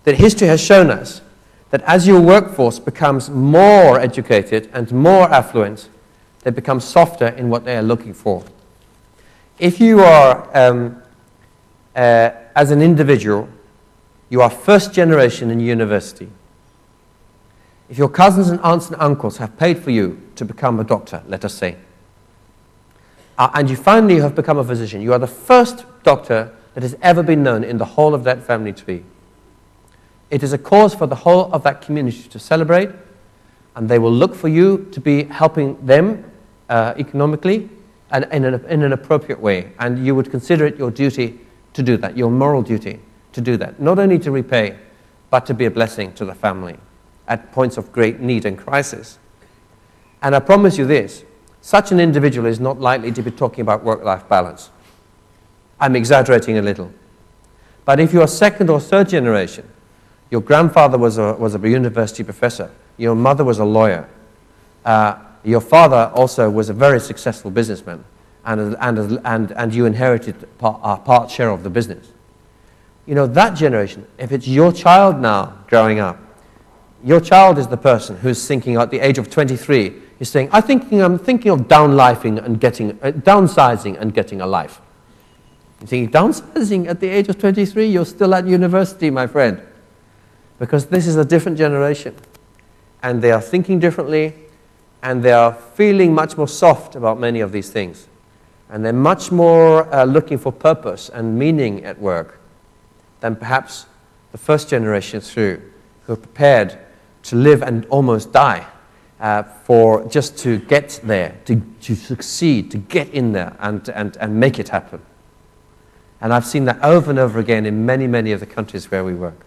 that history has shown us that as your workforce becomes more educated and more affluent, they become softer in what they are looking for. If you are, as an individual, you are first generation in university. If your cousins and aunts and uncles have paid for you to become a doctor, let us say, and you finally have become a physician, you are the first doctor that has ever been known in the whole of that family tree. It is a cause for the whole of that community to celebrate, and they will look for you to be helping them economically and in an appropriate way. And you would consider it your duty to do that, your moral duty to do that. Not only to repay, but to be a blessing to the family at points of great need and crisis. And I promise you this, such an individual is not likely to be talking about work-life balance. I'm exaggerating a little. But if you are second or third generation, your grandfather was a university professor, your mother was a lawyer, your father also was a very successful businessman, and you inherited part share of the business. You know, that generation, if it's your child now growing up, your child is the person who's thinking at the age of 23, he's saying, I'm thinking of downsizing and getting a life. You think downsizing at the age of 23? You're still at university, my friend. Because this is a different generation. And they are thinking differently, and they are feeling much more soft about many of these things. And they're much more looking for purpose and meaning at work than perhaps the first generation through, who are prepared to live and almost die for just to get there, to succeed, to get in there and make it happen. And I've seen that over and over again in many, many of the countries where we work.